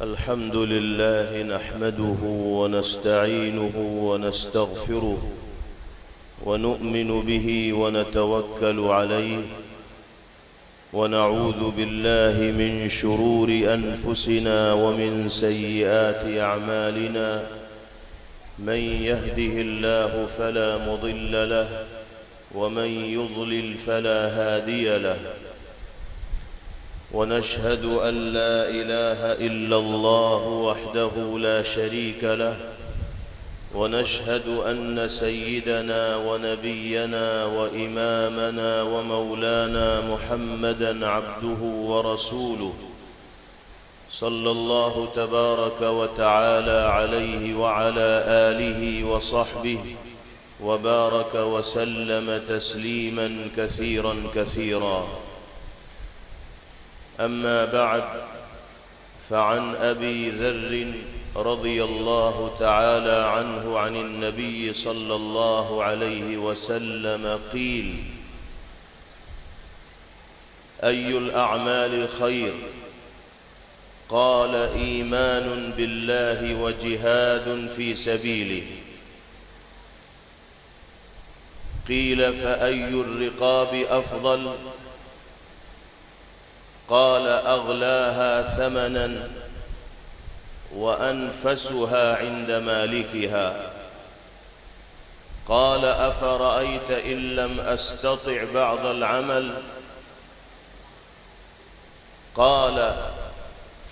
الحمد لله نحمده ونستعينه ونستغفره ونؤمن به ونتوكل عليه ونعوذ بالله من شرور أنفسنا ومن سيئات أعمالنا من يهده الله فلا مضل له ومن يضلل فلا هادي له ونشهد أن لا إله إلا الله وحده لا شريك له ونشهد أن سيدنا ونبينا وإمامنا ومولانا محمدًا عبده ورسوله صلى الله تبارك وتعالى عليه وعلى آله وصحبه وبارك وسلم تسليمًا كثيرًا كثيرًا. أما بعد، فعن أبي ذر رضي الله تعالى عنه عن النبي صلى الله عليه وسلم قيل: أي الأعمال خير؟ قال: إيمان بالله وجهاد في سبيله. قيل: فأي الرقاب أفضل؟ قال: أغلاها ثمناً وأنفسها عند مالكها. قال: أفرأيت إن لم أستطع بعض العمل؟ قال: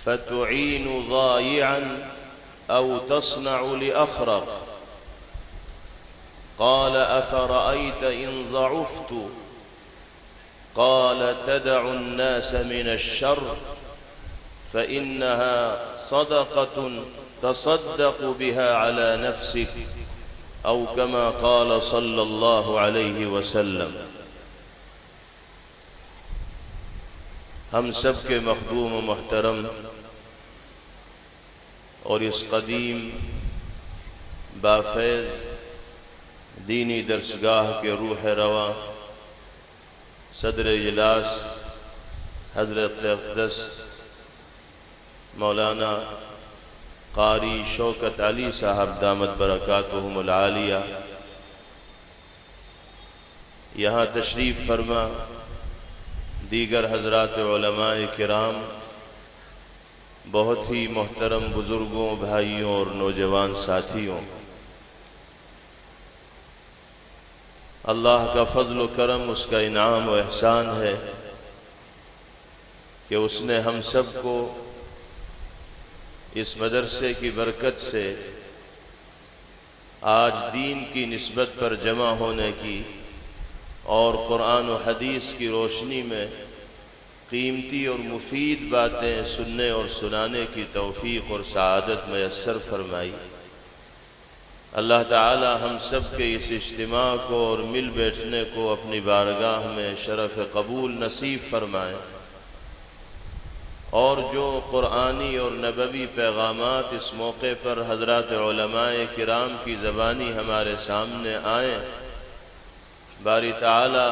فتعين ضايعاً أو تصنع لأخرق. قال: أفرأيت إن ضعفت؟ قال: تدع الناس من الشر فإنها صدقة تصدق بها على نفسك، أو كما قال صلى الله عليه وسلم. ہم سب کے مخدوم و محترم اور اس قدیم بافیض دینی درسگاہ کے روح رواں صدر اجلاس حضرت اقدس مولانا قاری شوکت علی صاحب دامت برکاتہم العالیہ یہاں تشریف فرما، دیگر حضرات علماء کرام، بہت ہی محترم بزرگوں، بھائیوں اور نوجوان ساتھیوں، اللہ کا فضل و کرم، اس کا انعام و احسان ہے کہ اس نے ہم سب کو اس مدرسے کی برکت سے آج دین کی نسبت پر جمع ہونے کی اور قرآن و حدیث کی روشنی میں قیمتی اور مفید باتیں سننے اور سنانے کی توفیق اور سعادت میسر فرمائی۔ اللہ تعالی ہم سب کے اس اجتماع کو اور مل بیٹھنے کو اپنی بارگاہ میں شرف قبول نصیب فرمائے، اور جو قرآنی اور نبوی پیغامات اس موقع پر حضرات علماء کرام کی زبانی ہمارے سامنے آئیں، باری تعالی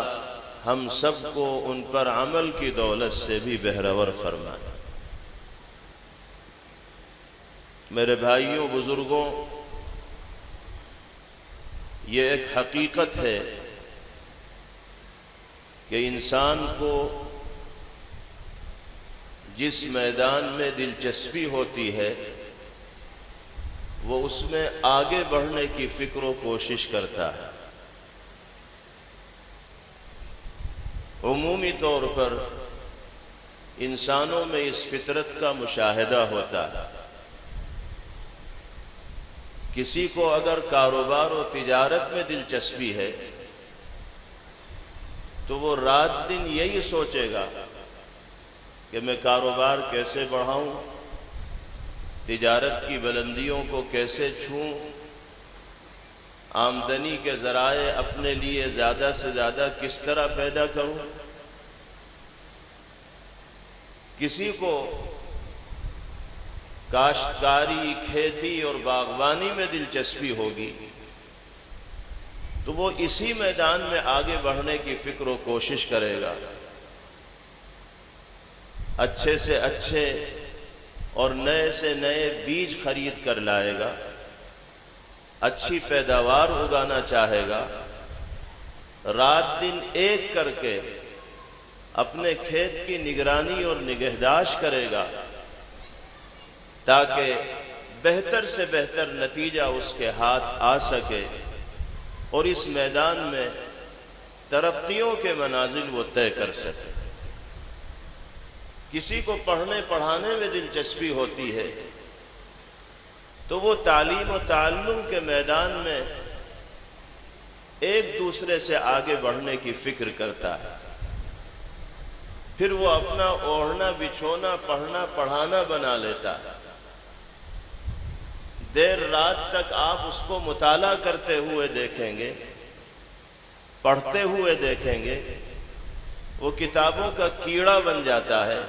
ہم سب کو ان پر عمل کی دولت سے بھی بہرور فرمائے۔ میرے بھائیوں، بزرگوں، یہ ایک حقیقت ہے کہ انسان کو جس میدان میں دلچسپی ہوتی ہے وہ اس میں آگے بڑھنے کی فکر و کوشش کرتا ہے۔ عمومی طور پر انسانوں میں اس فطرت کا مشاہدہ ہوتا ہے۔ کسی کو اگر کاروبار و تجارت میں دلچسپی ہے تو وہ رات دن یہی سوچے گا کہ میں کاروبار کیسے بڑھاؤں، تجارت کی بلندیوں کو کیسے چھوں، آمدنی کے ذرائع اپنے لیے زیادہ سے زیادہ کس طرح پیدا کروں۔ کسی کو کاشتکاری، کھیتی اور باغبانی میں دلچسپی ہوگی تو وہ اسی میدان میں آگے بڑھنے کی فکر و کوشش کرے گا۔ اچھے سے اچھے اور نئے سے نئے بیج خرید کر لائے گا، اچھی پیداوار اگانا چاہے گا، رات دن ایک کر کے اپنے کھیت کی نگرانی اور نگہداشت کرے گا تاکہ بہتر سے بہتر نتیجہ اس کے ہاتھ آ سکے اور اس میدان میں ترقیوں کے منازل وہ طے کر سکے۔ کسی کو پڑھنے پڑھانے میں دلچسپی ہوتی ہے تو وہ تعلیم و تعلم کے میدان میں ایک دوسرے سے آگے بڑھنے کی فکر کرتا ہے، پھر وہ اپنا اوڑھنا بچھونا پڑھنا پڑھانا بنا لیتا ہے۔ دیر رات تک آپ اس کو مطالعہ کرتے ہوئے دیکھیں گے، پڑھتے ہوئے دیکھیں گے، وہ کتابوں کا کیڑا بن جاتا ہے۔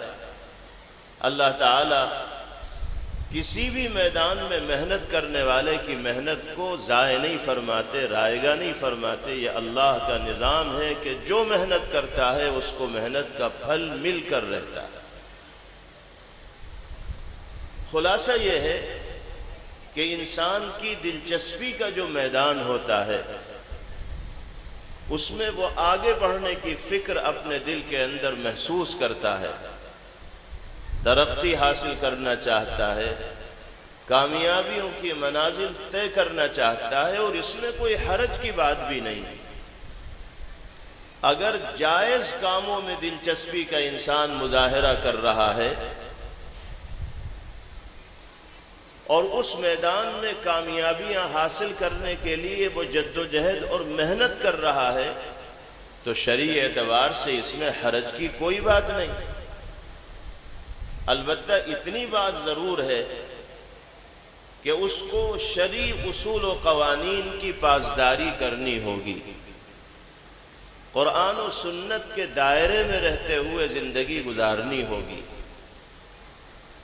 اللہ تعالی کسی بھی میدان میں محنت کرنے والے کی محنت کو ضائع نہیں فرماتے، رائگاں نہیں فرماتے۔ یہ اللہ کا نظام ہے کہ جو محنت کرتا ہے اس کو محنت کا پھل مل کر رہتا ہے۔ خلاصہ یہ ہے کہ انسان کی دلچسپی کا جو میدان ہوتا ہے اس میں وہ آگے بڑھنے کی فکر اپنے دل کے اندر محسوس کرتا ہے، ترقی حاصل کرنا چاہتا ہے، کامیابیوں کی منازل طے کرنا چاہتا ہے، اور اس میں کوئی حرج کی بات بھی نہیں۔ اگر جائز کاموں میں دلچسپی کا انسان مظاہرہ کر رہا ہے اور اس میدان میں کامیابیاں حاصل کرنے کے لیے وہ جد و جہد اور محنت کر رہا ہے تو شرعی اعتبار سے اس میں حرج کی کوئی بات نہیں۔ البتہ اتنی بات ضرور ہے کہ اس کو شرعی اصول و قوانین کی پاسداری کرنی ہوگی، قرآن و سنت کے دائرے میں رہتے ہوئے زندگی گزارنی ہوگی۔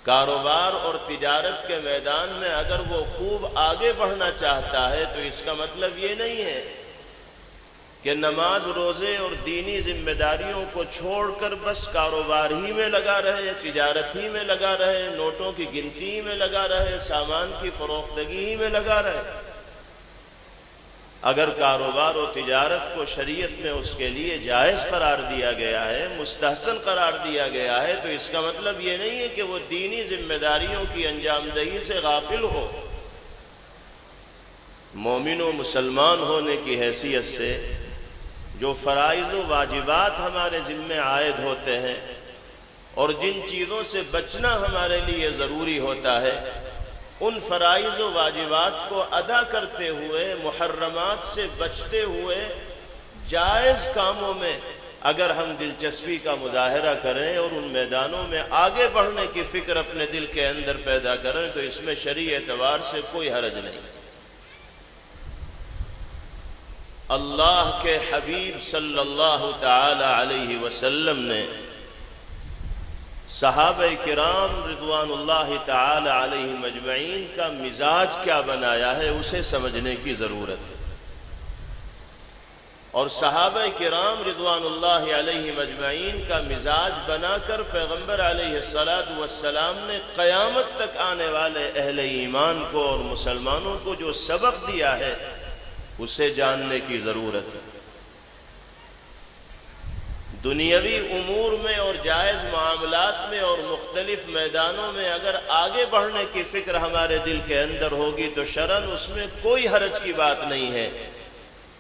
کاروبار اور تجارت کے میدان میں اگر وہ خوب آگے بڑھنا چاہتا ہے تو اس کا مطلب یہ نہیں ہے کہ نماز روزے اور دینی ذمہ داریوں کو چھوڑ کر بس کاروبار ہی میں لگا رہے، تجارت ہی میں لگا رہے، نوٹوں کی گنتی میں لگا رہے، سامان کی فروختگی ہی میں لگا رہے۔ اگر کاروبار و تجارت کو شریعت میں اس کے لیے جائز قرار دیا گیا ہے، مستحسن قرار دیا گیا ہے، تو اس کا مطلب یہ نہیں ہے کہ وہ دینی ذمہ داریوں کی انجام دہی سے غافل ہو۔ مومن و مسلمان ہونے کی حیثیت سے جو فرائض و واجبات ہمارے ذمہ عائد ہوتے ہیں اور جن چیزوں سے بچنا ہمارے لیے ضروری ہوتا ہے، ان فرائض و واجبات کو ادا کرتے ہوئے، محرمات سے بچتے ہوئے، جائز کاموں میں اگر ہم دلچسپی کا مظاہرہ کریں اور ان میدانوں میں آگے بڑھنے کی فکر اپنے دل کے اندر پیدا کریں تو اس میں شرعی اعتبار سے کوئی حرج نہیں۔ اللہ کے حبیب صلی اللہ تعالی علیہ وسلم نے صحابہ کرام رضوان اللہ تعالی علیہم اجمعین کا مزاج کیا بنایا ہے اسے سمجھنے کی ضرورت ہے، اور صحابہ کرام رضوان اللہ علیہم اجمعین کا مزاج بنا کر پیغمبر علیہ السلام نے قیامت تک آنے والے اہل ایمان کو اور مسلمانوں کو جو سبق دیا ہے اسے جاننے کی ضرورت ہے۔ دنیاوی امور میں اور جائز معاملات میں اور مختلف میدانوں میں اگر آگے بڑھنے کی فکر ہمارے دل کے اندر ہوگی تو شرعاً اس میں کوئی حرج کی بات نہیں ہے،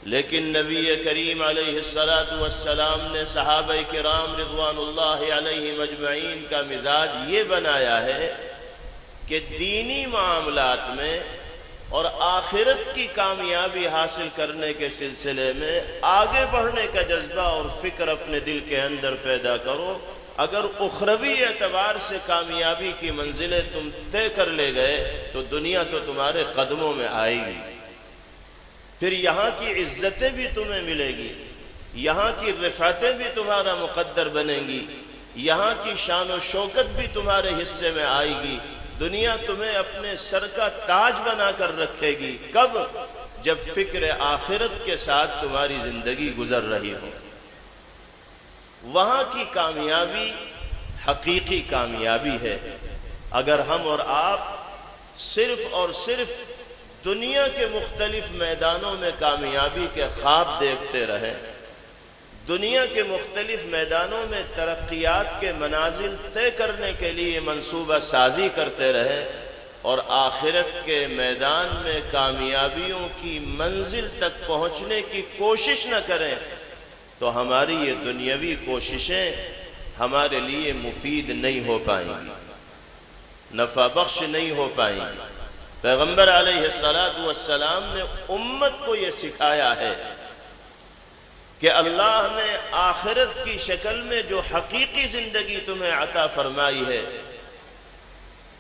لیکن نبی کریم علیہ السلام نے صحابہ کرام رضوان اللہ علیہم اجمعین کا مزاج یہ بنایا ہے کہ دینی معاملات میں اور آخرت کی کامیابی حاصل کرنے کے سلسلے میں آگے بڑھنے کا جذبہ اور فکر اپنے دل کے اندر پیدا کرو۔ اگر اخروی اعتبار سے کامیابی کی منزلیں تم طے کر لے گئے تو دنیا تو تمہارے قدموں میں آئے گی، پھر یہاں کی عزتیں بھی تمہیں ملے گی، یہاں کی رفعتیں بھی تمہارا مقدر بنیں گی، یہاں کی شان و شوکت بھی تمہارے حصے میں آئے گی، دنیا تمہیں اپنے سر کا تاج بنا کر رکھے گی۔ کب؟ جب فکر آخرت کے ساتھ تمہاری زندگی گزر رہی ہو۔ وہاں کی کامیابی حقیقی کامیابی ہے، اگر ہم اور آپ صرف اور صرف دنیا کے مختلف میدانوں میں کامیابی کے خواب دیکھتے رہیں، دنیا کے مختلف میدانوں میں ترقیات کے منازل طے کرنے کے لیے منصوبہ سازی کرتے رہیں اور آخرت کے میدان میں کامیابیوں کی منزل تک پہنچنے کی کوشش نہ کریں تو ہماری یہ دنیاوی کوششیں ہمارے لیے مفید نہیں ہو پائیں گی، نفع بخش نہیں ہو پائیں گی۔ پیغمبر علیہ السلام نے امت کو یہ سکھایا ہے کہ اللہ نے آخرت کی شکل میں جو حقیقی زندگی تمہیں عطا فرمائی ہے،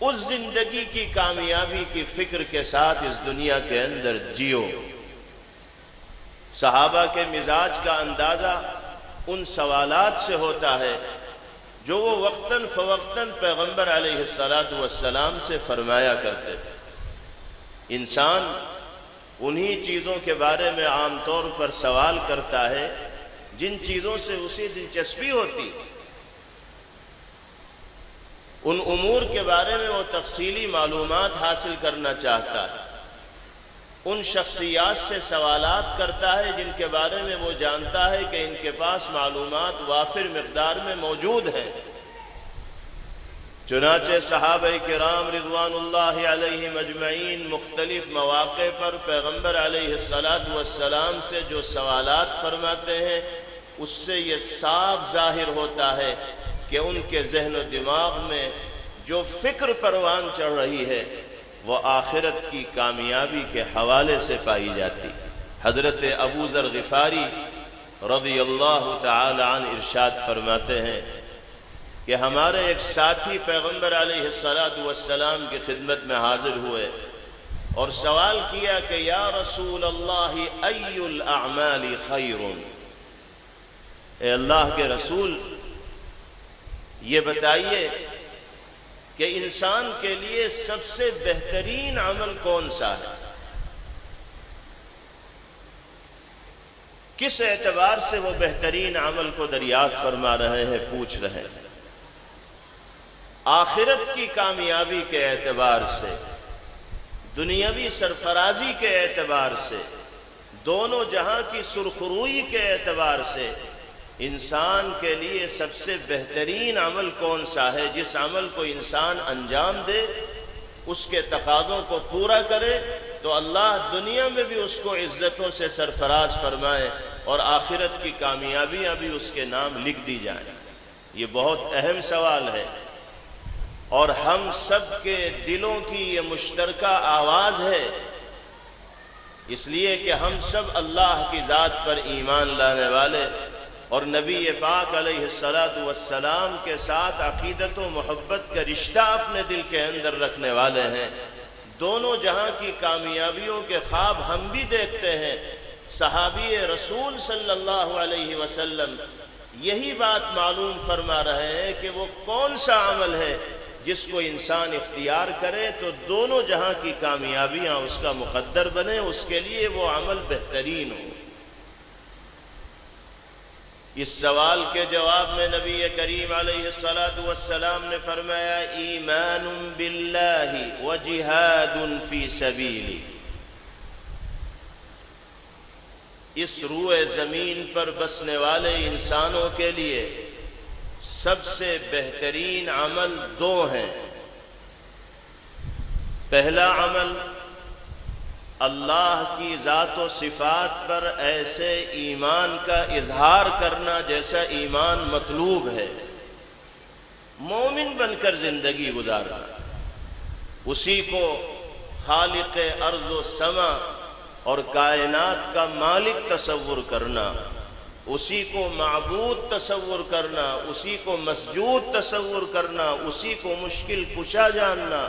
اس زندگی کی کامیابی کی فکر کے ساتھ اس دنیا کے اندر جیو۔ صحابہ کے مزاج کا اندازہ ان سوالات سے ہوتا ہے جو وہ وقتاً فوقتاً پیغمبر علیہ السلام سے فرمایا کرتے تھے۔ انسان انہی چیزوں کے بارے میں عام طور پر سوال کرتا ہے جن چیزوں سے اسے دلچسپی ہوتی، ان امور کے بارے میں وہ تفصیلی معلومات حاصل کرنا چاہتا ہے، ان شخصیات سے سوالات کرتا ہے جن کے بارے میں وہ جانتا ہے کہ ان کے پاس معلومات وافر مقدار میں موجود ہیں۔ چنانچہ صحابہ کرام رضوان اللہ علیہم اجمعین مختلف مواقع پر پیغمبر علیہ السلام سے جو سوالات فرماتے ہیں اس سے یہ صاف ظاہر ہوتا ہے کہ ان کے ذہن و دماغ میں جو فکر پروان چڑھ رہی ہے وہ آخرت کی کامیابی کے حوالے سے پائی جاتی۔ حضرت ابو ذر غفاری رضی اللہ تعالی عنہ ارشاد فرماتے ہیں کہ ہمارے ایک ساتھی پیغمبر علیہ السلام کی خدمت میں حاضر ہوئے اور سوال کیا کہ یا رسول اللہ ای الاعمال خیر، اے اللہ کے رسول یہ بتائیے کہ انسان کے لیے سب سے بہترین عمل کون سا ہے؟ کس اعتبار سے وہ بہترین عمل کو دریافت فرما رہے ہیں، پوچھ رہے ہیں؟ آخرت کی کامیابی کے اعتبار سے، دنیاوی سرفرازی کے اعتبار سے، دونوں جہاں کی سرخروئی کے اعتبار سے انسان کے لیے سب سے بہترین عمل کون سا ہے؟ جس عمل کو انسان انجام دے، اس کے تقاضوں کو پورا کرے تو اللہ دنیا میں بھی اس کو عزتوں سے سرفراز فرمائے اور آخرت کی کامیابیاں بھی اس کے نام لکھ دی جائیں۔ یہ بہت اہم سوال ہے اور ہم سب کے دلوں کی یہ مشترکہ آواز ہے، اس لیے کہ ہم سب اللہ کی ذات پر ایمان لانے والے اور نبی پاک علیہ السلام کے ساتھ عقیدت و محبت کا رشتہ اپنے دل کے اندر رکھنے والے ہیں۔ دونوں جہاں کی کامیابیوں کے خواب ہم بھی دیکھتے ہیں۔ صحابی رسول صلی اللہ علیہ وسلم یہی بات معلوم فرما رہے ہیں کہ وہ کون سا عمل ہے جس کو انسان اختیار کرے تو دونوں جہاں کی کامیابیاں اس کا مقدر بنے، اس کے لیے وہ عمل بہترین ہو۔ اس سوال کے جواب میں نبی کریم علیہ السلام نے فرمایا ایمان باللہ و جہاد فی سبیلی۔ اس روئے زمین پر بسنے والے انسانوں کے لیے سب سے بہترین عمل دو ہیں۔ پہلا عمل اللہ کی ذات و صفات پر ایسے ایمان کا اظہار کرنا جیسا ایمان مطلوب ہے، مومن بن کر زندگی گزارنا، اسی کو خالق ارض و سما اور کائنات کا مالک تصور کرنا، اسی کو معبود تصور کرنا، اسی کو مسجود تصور کرنا، اسی کو مشکل کشا جاننا،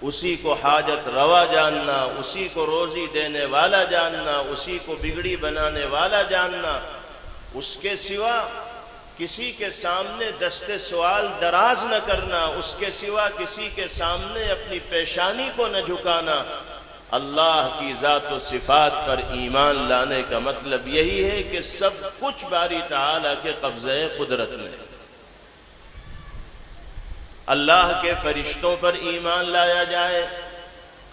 اسی کو حاجت روا جاننا، اسی کو روزی دینے والا جاننا، اسی کو بگڑی بنانے والا جاننا، اس کے سوا کسی کے سامنے دست سوال دراز نہ کرنا، اس کے سوا کسی کے سامنے اپنی پیشانی کو نہ جھکانا۔ اللہ کی ذات و صفات پر ایمان لانے کا مطلب یہی ہے کہ سب کچھ باری تعالیٰ کے قبضۂ قدرت میں۔ اللہ کے فرشتوں پر ایمان لایا جائے،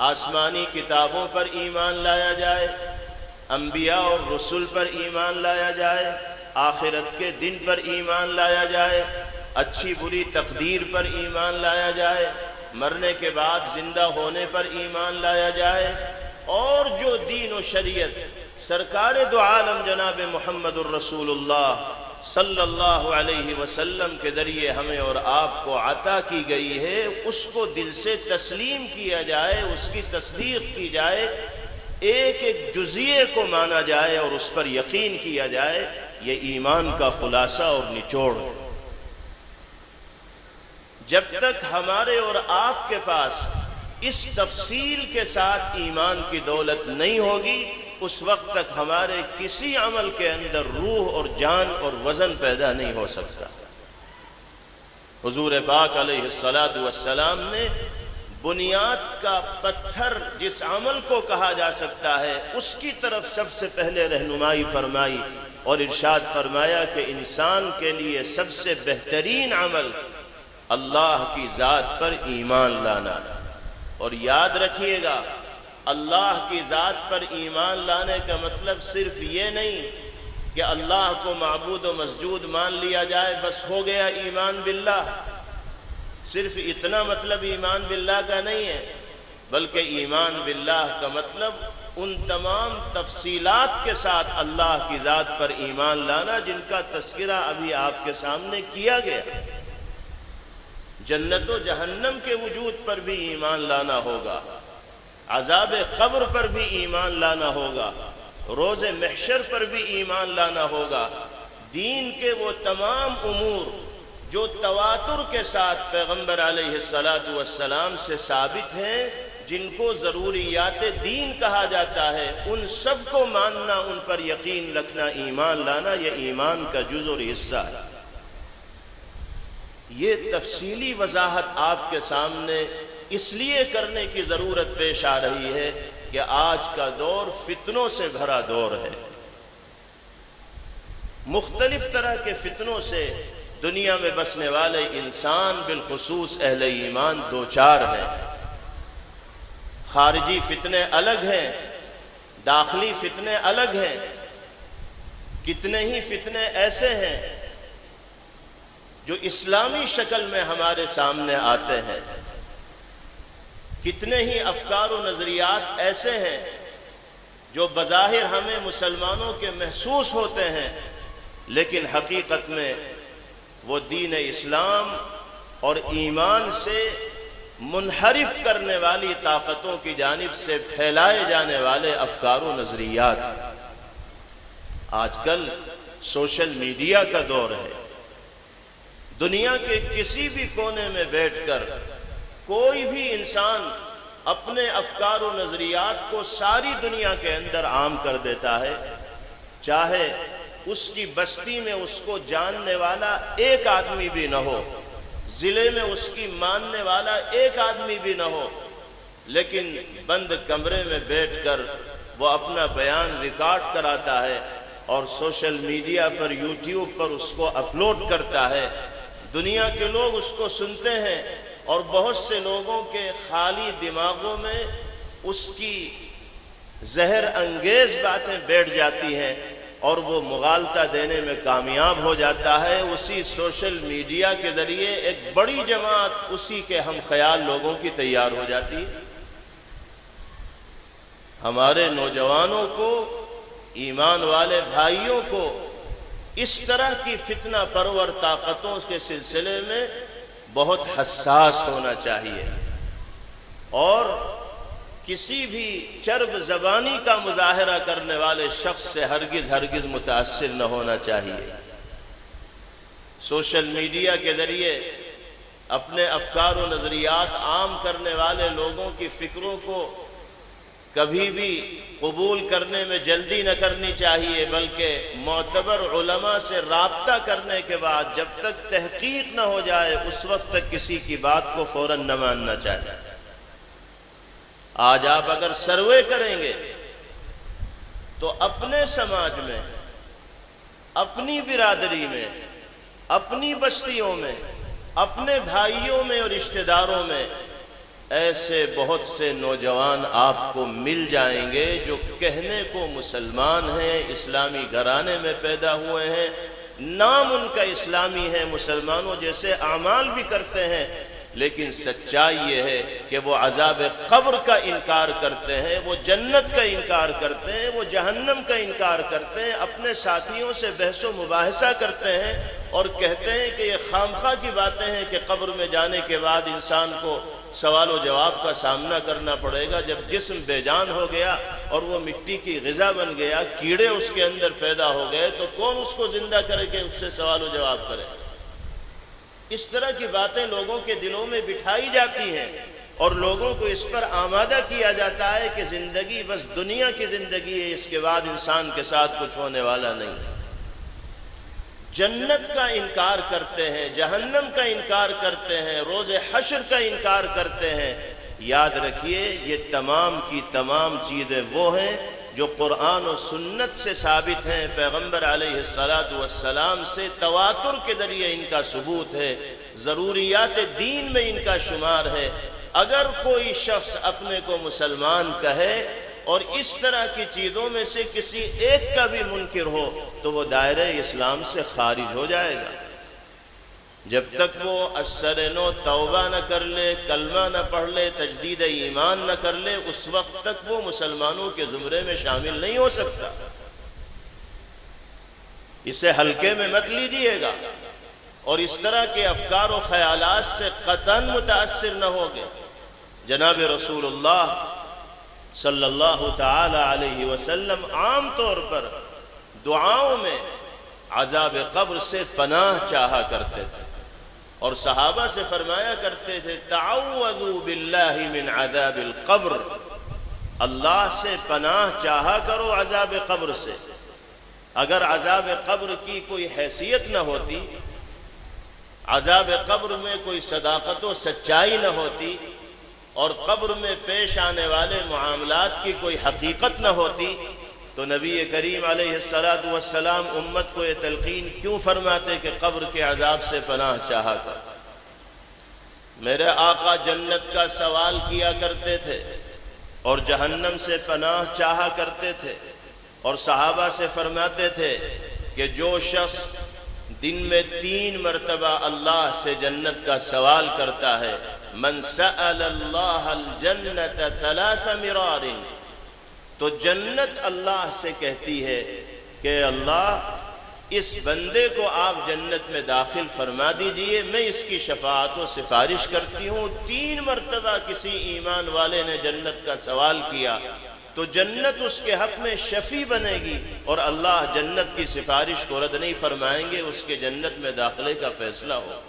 آسمانی کتابوں پر ایمان لایا جائے، انبیاء اور رسول پر ایمان لایا جائے، آخرت کے دن پر ایمان لایا جائے، اچھی بری تقدیر پر ایمان لایا جائے، مرنے کے بعد زندہ ہونے پر ایمان لایا جائے، اور جو دین و شریعت سرکار دو عالم جناب محمد الرسول اللہ صلی اللہ علیہ وسلم کے ذریعے ہمیں اور آپ کو عطا کی گئی ہے، اس کو دل سے تسلیم کیا جائے، اس کی تصدیق کی جائے، ایک ایک جزیے کو مانا جائے اور اس پر یقین کیا جائے، یہ ایمان کا خلاصہ اور نچوڑ ہے۔ جب تک ہمارے اور آپ کے پاس اس تفصیل کے ساتھ ایمان کی دولت نہیں ہوگی، اس وقت تک ہمارے کسی عمل کے اندر روح اور جان اور وزن پیدا نہیں ہو سکتا۔ حضور پاک علیہ السلام نے بنیاد کا پتھر جس عمل کو کہا جا سکتا ہے اس کی طرف سب سے پہلے رہنمائی فرمائی اور ارشاد فرمایا کہ انسان کے لیے سب سے بہترین عمل اللہ کی ذات پر ایمان لانا۔ اور یاد رکھیے گا، اللہ کی ذات پر ایمان لانے کا مطلب صرف یہ نہیں کہ اللہ کو معبود و مسجود مان لیا جائے بس ہو گیا ایمان باللہ۔ صرف اتنا مطلب ایمان باللہ کا نہیں ہے، بلکہ ایمان باللہ کا مطلب ان تمام تفصیلات کے ساتھ اللہ کی ذات پر ایمان لانا جن کا تذکرہ ابھی آپ کے سامنے کیا گیا۔ جنت و جہنم کے وجود پر بھی ایمان لانا ہوگا، عذاب قبر پر بھی ایمان لانا ہوگا، روز محشر پر بھی ایمان لانا ہوگا، دین کے وہ تمام امور جو تواتر کے ساتھ پیغمبر علیہ السلام سے ثابت ہیں، جن کو ضروریات دین کہا جاتا ہے، ان سب کو ماننا، ان پر یقین رکھنا، ایمان لانا، یہ ایمان کا جز اور حصہ ہے۔ یہ تفصیلی وضاحت آپ کے سامنے اس لیے کرنے کی ضرورت پیش آ رہی ہے کہ آج کا دور فتنوں سے بھرا دور ہے۔ مختلف طرح کے فتنوں سے دنیا میں بسنے والے انسان بالخصوص اہل ایمان دوچار ہیں۔ خارجی فتنے الگ ہیں، داخلی فتنے الگ ہیں۔ کتنے ہی فتنے ایسے ہیں جو اسلامی شکل میں ہمارے سامنے آتے ہیں، کتنے ہی افکار و نظریات ایسے ہیں جو بظاہر ہمیں مسلمانوں کے محسوس ہوتے ہیں، لیکن حقیقت میں وہ دین اسلام اور ایمان سے منحرف کرنے والی طاقتوں کی جانب سے پھیلائے جانے والے افکار و نظریات۔ آج کل سوشل میڈیا کا دور ہے، دنیا کے کسی بھی کونے میں بیٹھ کر کوئی بھی انسان اپنے افکار و نظریات کو ساری دنیا کے اندر عام کر دیتا ہے، چاہے اس کی بستی میں اس کو جاننے والا ایک آدمی بھی نہ ہو، ضلع میں اس کی ماننے والا ایک آدمی بھی نہ ہو، لیکن بند کمرے میں بیٹھ کر وہ اپنا بیان ریکارڈ کراتا ہے اور سوشل میڈیا پر یوٹیوب پر اس کو اپلوڈ کرتا ہے۔ دنیا کے لوگ اس کو سنتے ہیں اور بہت سے لوگوں کے خالی دماغوں میں اس کی زہر انگیز باتیں بیٹھ جاتی ہیں اور وہ مغالطہ دینے میں کامیاب ہو جاتا ہے۔ اسی سوشل میڈیا کے ذریعے ایک بڑی جماعت اسی کے ہم خیال لوگوں کی تیار ہو جاتی ہے۔ ہمارے نوجوانوں کو، ایمان والے بھائیوں کو اس طرح کی فتنہ پرور طاقتوں کے سلسلے میں بہت حساس ہونا چاہیے اور کسی بھی چرب زبانی کا مظاہرہ کرنے والے شخص سے ہرگز متاثر نہ ہونا چاہیے۔ سوشل میڈیا کے ذریعے اپنے افکار و نظریات عام کرنے والے لوگوں کی فکروں کو کبھی بھی قبول کرنے میں جلدی نہ کرنی چاہیے، بلکہ معتبر علماء سے رابطہ کرنے کے بعد جب تک تحقیق نہ ہو جائے اس وقت تک کسی کی بات کو فوراً نہ ماننا چاہیے۔ آج آپ اگر سروے کریں گے تو اپنے سماج میں، اپنی برادری میں، اپنی بستیوں میں اپنے بھائیوں میں اور رشتہ داروں میں ایسے بہت سے نوجوان آپ کو مل جائیں گے جو کہنے کو مسلمان ہیں، اسلامی گھرانے میں پیدا ہوئے ہیں، نام ان کا اسلامی ہے، مسلمانوں جیسے اعمال بھی کرتے ہیں، لیکن سچائی یہ ہے کہ وہ عذاب قبر کا انکار کرتے ہیں، وہ جنت کا انکار کرتے ہیں، وہ جہنم کا انکار کرتے ہیں، اپنے ساتھیوں سے بحث و مباحثہ کرتے ہیں اور کہتے ہیں کہ یہ خامخواہ کی باتیں ہیں کہ قبر میں جانے کے بعد انسان کو سوال و جواب کا سامنا کرنا پڑے گا۔ جب جسم بے جان ہو گیا اور وہ مٹی کی غذا بن گیا، کیڑے اس کے اندر پیدا ہو گئے، تو کون اس کو زندہ کرے کہ اس سے سوال و جواب کرے؟ اس طرح کی باتیں لوگوں کے دلوں میں بٹھائی جاتی ہیں اور لوگوں کو اس پر آمادہ کیا جاتا ہے کہ زندگی بس دنیا کی زندگی ہے، اس کے بعد انسان کے ساتھ کچھ ہونے والا نہیں۔ جنت کا انکار کرتے ہیں، جہنم کا انکار کرتے ہیں، روز حشر کا انکار کرتے ہیں۔ یاد رکھیے یہ تمام کی تمام چیزیں وہ ہیں جو قرآن و سنت سے ثابت ہیں، پیغمبر علیہ السلام سے تواتر کے ذریعے ان کا ثبوت ہے، ضروریات دین میں ان کا شمار ہے۔ اگر کوئی شخص اپنے کو مسلمان کہے اور اس طرح کی چیزوں میں سے کسی ایک کا بھی منکر ہو تو وہ دائرہ اسلام سے خارج ہو جائے گا۔ جب تک وہ اثر نو توبہ نہ کر لے، کلمہ نہ پڑھ لے، تجدید ایمان نہ کر لے، اس وقت تک وہ مسلمانوں کے زمرے میں شامل نہیں ہو سکتا۔ اسے ہلکے میں مت لیجئے گا اور اس طرح کے افکار و خیالات سے قطعاً متاثر نہ ہوگے۔ جناب رسول اللہ صلی اللہ تعالی علیہ وسلم عام طور پر دعاؤں میں عذاب قبر سے پناہ چاہا کرتے تھے اور صحابہ سے فرمایا کرتے تھے تعوذوا باللہ من عذاب القبر، اللہ سے پناہ چاہا کرو عذاب قبر سے۔ اگر عذاب قبر کی کوئی حیثیت نہ ہوتی، عذاب قبر میں کوئی صداقت و سچائی نہ ہوتی اور قبر میں پیش آنے والے معاملات کی کوئی حقیقت نہ ہوتی تو نبی کریم علیہ السلام امت کو یہ تلقین کیوں فرماتے کہ قبر کے عذاب سے پناہ چاہا کر؟ میرے آقا جنت کا سوال کیا کرتے تھے اور جہنم سے پناہ چاہا کرتے تھے اور صحابہ سے فرماتے تھے کہ جو شخص دن میں 3 مرتبہ اللہ سے جنت کا سوال کرتا ہے، من سأل اللہ الجنت 3 مرار، تو جنت اللہ سے کہتی ہے کہ اللہ اس بندے کو آپ جنت میں داخل فرما دیجئے، میں اس کی شفاعت و سفارش کرتی ہوں۔ 3 مرتبہ کسی ایمان والے نے جنت کا سوال کیا تو جنت اس کے حق میں شفیع بنے گی اور اللہ جنت کی سفارش کو رد نہیں فرمائیں گے، اس کے جنت میں داخلے کا فیصلہ ہو۔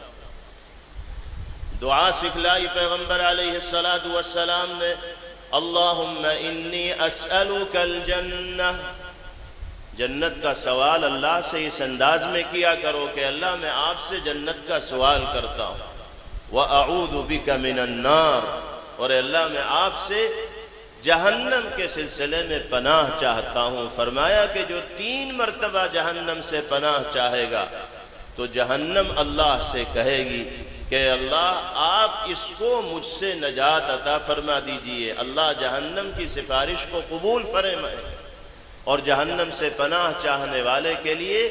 دعا سکھلائی پیغمبر علیہ السلام نے، اللہم انی اسألک الجنہ، جنت کا سوال اللہ سے اس انداز میں کیا کرو کہ اللہ میں آپ سے جنت کا سوال کرتا ہوں، وَأَعُوذُ بِكَ مِنَ النَّارِ، اور اللہ میں آپ سے جہنم کے سلسلے میں پناہ چاہتا ہوں۔ فرمایا کہ جو 3 مرتبہ جہنم سے پناہ چاہے گا تو جہنم اللہ سے کہے گی کہ اللہ آپ اس کو مجھ سے نجات عطا فرما دیجئے، اللہ جہنم کی سفارش کو قبول فرمائے اور جہنم سے پناہ چاہنے والے کے لیے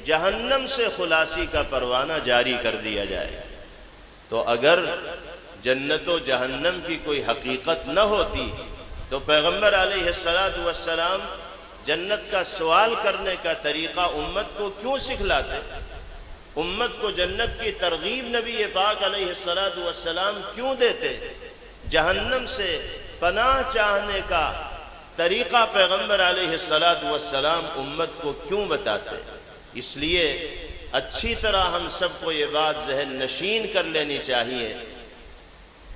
جہنم سے خلاصی کا پروانہ جاری کر دیا جائے۔ تو اگر جنت و جہنم کی کوئی حقیقت نہ ہوتی تو پیغمبر علیہ السلام جنت کا سوال کرنے کا طریقہ امت کو کیوں سکھلاتے؟ امت کو جنت کی ترغیب نبی پاک علیہ السلام کیوں دیتے؟ جہنم سے پناہ چاہنے کا طریقہ پیغمبر علیہ السلام امت کو کیوں بتاتے؟ اس لیے اچھی طرح ہم سب کو یہ بات ذہن نشین کر لینی چاہیے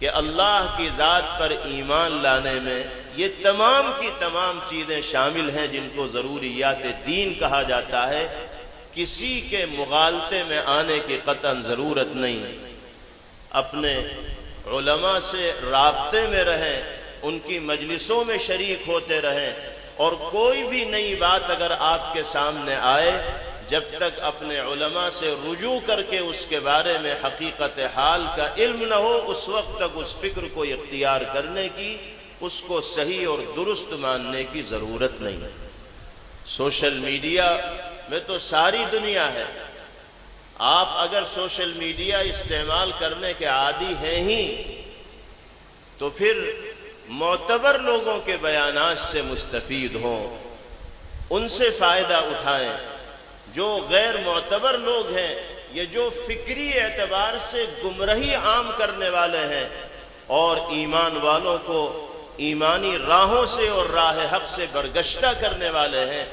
کہ اللہ کی ذات پر ایمان لانے میں یہ تمام کی تمام چیزیں شامل ہیں جن کو ضروریات دین کہا جاتا ہے۔ کسی کے مغالطے میں آنے کی قطعاً ضرورت نہیں۔ اپنے علماء سے رابطے میں رہیں، ان کی مجلسوں میں شریک ہوتے رہیں اور کوئی بھی نئی بات اگر آپ کے سامنے آئے، جب تک اپنے علماء سے رجوع کر کے اس کے بارے میں حقیقت حال کا علم نہ ہو، اس وقت تک اس فکر کو اختیار کرنے کی، اس کو صحیح اور درست ماننے کی ضرورت نہیں۔ سوشل میڈیا میں تو ساری دنیا ہے۔ آپ اگر سوشل میڈیا استعمال کرنے کے عادی ہیں ہی تو پھر معتبر لوگوں کے بیانات سے مستفید ہوں، ان سے فائدہ اٹھائیں۔ جو غیر معتبر لوگ ہیں، یہ جو فکری اعتبار سے گمراہی عام کرنے والے ہیں اور ایمان والوں کو ایمانی راہوں سے اور راہ حق سے برگشتہ کرنے والے ہیں،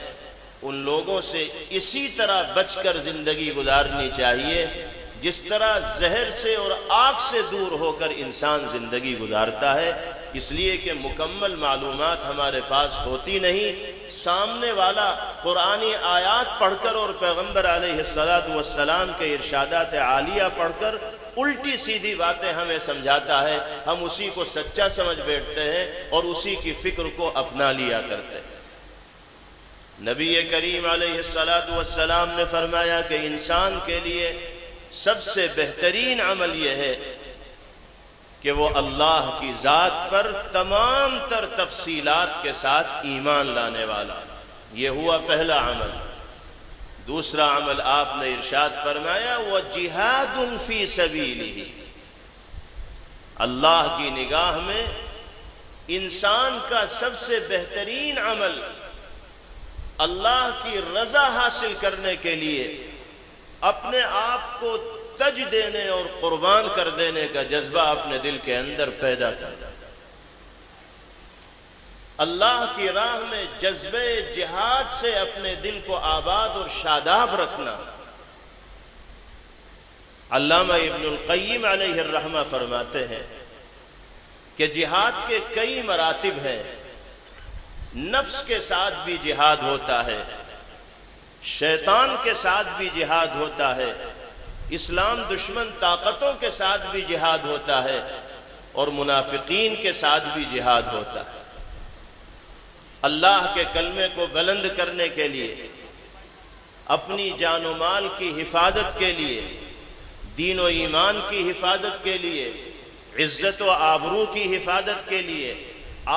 ان لوگوں سے اسی طرح بچ کر زندگی گزارنی چاہیے جس طرح زہر سے اور آگ سے دور ہو کر انسان زندگی گزارتا ہے۔ اس لیے کہ مکمل معلومات ہمارے پاس ہوتی نہیں، سامنے والا قرآنی آیات پڑھ کر اور پیغمبر علیہ السلام کے ارشادات عالیہ پڑھ کر الٹی سیدھی باتیں ہمیں سمجھاتا ہے، ہم اسی کو سچا سمجھ بیٹھتے ہیں اور اسی کی فکر کو اپنا لیا کرتے ہیں۔ نبی کریم علیہ السلام نے فرمایا کہ انسان کے لیے سب سے بہترین عمل یہ ہے کہ وہ اللہ کی ذات پر تمام تر تفصیلات کے ساتھ ایمان لانے والا۔ یہ ہوا پہلا عمل۔ دوسرا عمل آپ نے ارشاد فرمایا وَجِهَادٌ فِي سَبِيلِهِ، اللہ کی نگاہ میں انسان کا سب سے بہترین عمل اللہ کی رضا حاصل کرنے کے لیے اپنے آپ کو تج دینے اور قربان کر دینے کا جذبہ اپنے دل کے اندر پیدا کرنا، اللہ کی راہ میں جذبہ جہاد سے اپنے دل کو آباد اور شاداب رکھنا۔ علامہ ابن القیم علیہ الرحمہ فرماتے ہیں کہ جہاد کے کئی مراتب ہیں۔ نفس کے ساتھ بھی جہاد ہوتا ہے، شیطان کے ساتھ بھی جہاد ہوتا ہے، اسلام دشمن طاقتوں کے ساتھ بھی جہاد ہوتا ہے، اور منافقین کے ساتھ بھی جہاد ہوتا ہے۔ اللہ کے کلمے کو بلند کرنے کے لیے، اپنی جان و مال کی حفاظت کے لیے، دین و ایمان کی حفاظت کے لیے، عزت و آبرو کی حفاظت کے لیے،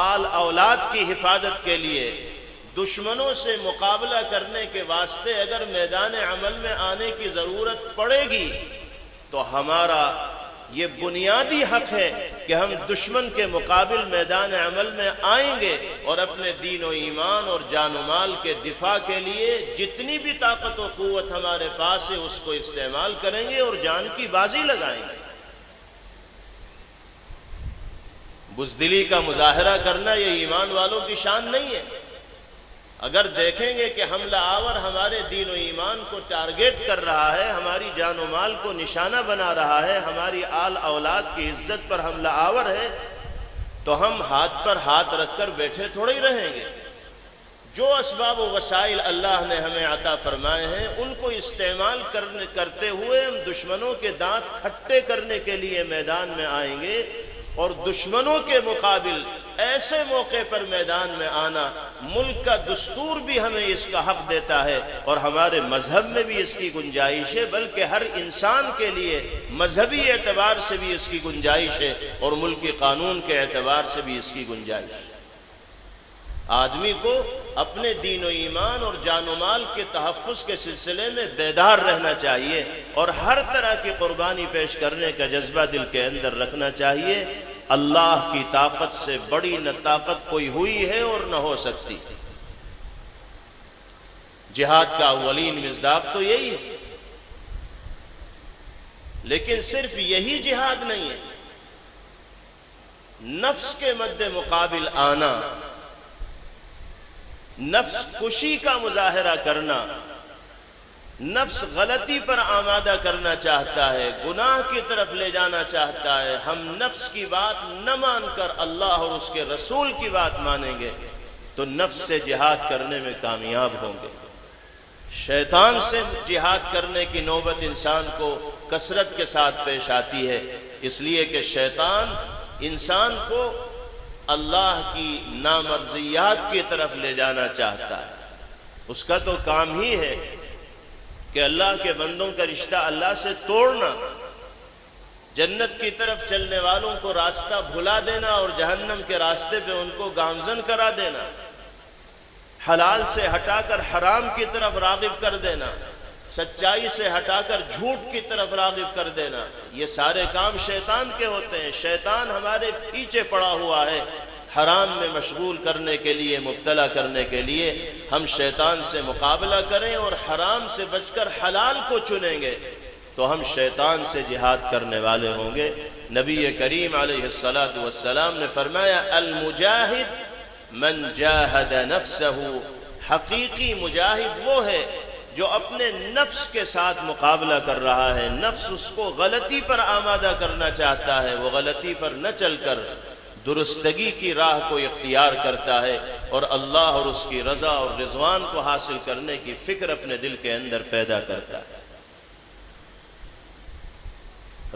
آل اولاد کی حفاظت کے لیے، دشمنوں سے مقابلہ کرنے کے واسطے اگر میدان عمل میں آنے کی ضرورت پڑے گی تو ہمارا یہ بنیادی حق ہے کہ ہم دشمن کے مقابل میدان عمل میں آئیں گے اور اپنے دین و ایمان اور جان و مال کے دفاع کے لیے جتنی بھی طاقت و قوت ہمارے پاس ہے اس کو استعمال کریں گے اور جان کی بازی لگائیں گے۔ بزدلی کا مظاہرہ کرنا یہ ایمان والوں کی شان نہیں ہے۔ اگر دیکھیں گے کہ حملہ آور ہمارے دین و ایمان کو ٹارگیٹ کر رہا ہے، ہماری جان و مال کو نشانہ بنا رہا ہے، ہماری آل اولاد کی عزت پر حملہ آور ہے، تو ہم ہاتھ پر ہاتھ رکھ کر بیٹھے تھوڑے ہی رہیں گے۔ جو اسباب و وسائل اللہ نے ہمیں عطا فرمائے ہیں ان کو استعمال کرتے ہوئے ہم دشمنوں کے دانت کھٹے کرنے کے لیے میدان میں آئیں گے، اور دشمنوں کے مقابل ایسے موقع پر میدان میں آنا ملک کا دستور بھی ہمیں اس کا حق دیتا ہے اور ہمارے مذہب میں بھی اس کی گنجائش ہے، بلکہ ہر انسان کے لیے مذہبی اعتبار سے بھی اس کی گنجائش ہے اور ملکی قانون کے اعتبار سے بھی اس کی گنجائش ہے۔ آدمی کو اپنے دین و ایمان اور جان و مال کے تحفظ کے سلسلے میں بیدار رہنا چاہیے اور ہر طرح کی قربانی پیش کرنے کا جذبہ دل کے اندر رکھنا چاہیے۔ اللہ کی طاقت سے بڑی نہ طاقت کوئی ہوئی ہے اور نہ ہو سکتی۔ جہاد کا اولین مصداق تو یہی ہے، لیکن صرف یہی جہاد نہیں ہے، نفس کے مد مقابل آنا، نفس کشی کا مظاہرہ کرنا، نفس غلطی پر آمادہ کرنا چاہتا ہے، گناہ کی طرف لے جانا چاہتا ہے، ہم نفس کی بات نہ مان کر اللہ اور اس کے رسول کی بات مانیں گے تو نفس سے جہاد کرنے میں کامیاب ہوں گے۔ شیطان سے جہاد کرنے کی نوبت انسان کو کثرت کے ساتھ پیش آتی ہے، اس لیے کہ شیطان انسان کو اللہ کی نامرضیات کی طرف لے جانا چاہتا ہے۔ اس کا تو کام ہی ہے کہ اللہ کے بندوں کا رشتہ اللہ سے توڑنا، جنت کی طرف چلنے والوں کو راستہ بھلا دینا اور جہنم کے راستے پہ ان کو گامزن کرا دینا، حلال سے ہٹا کر حرام کی طرف راغب کر دینا، سچائی سے ہٹا کر جھوٹ کی طرف راغب کر دینا، یہ سارے کام شیطان کے ہوتے ہیں۔ شیطان ہمارے پیچھے پڑا ہوا ہے حرام میں مشغول کرنے کے لیے، مبتلا کرنے کے لیے۔ ہم شیطان سے مقابلہ کریں اور حرام سے بچ کر حلال کو چنیں گے تو ہم شیطان سے جہاد کرنے والے ہوں گے۔ نبی کریم علیہ السلام نے فرمایا المجاہد من جاہد نفسہ، حقیقی مجاہد وہ ہے جو اپنے نفس کے ساتھ مقابلہ کر رہا ہے، نفس اس کو غلطی پر آمادہ کرنا چاہتا ہے، وہ غلطی پر نہ چل کر درستگی کی راہ کو اختیار کرتا ہے اور اللہ اور اس کی رضا اور رضوان کو حاصل کرنے کی فکر اپنے دل کے اندر پیدا کرتا ہے۔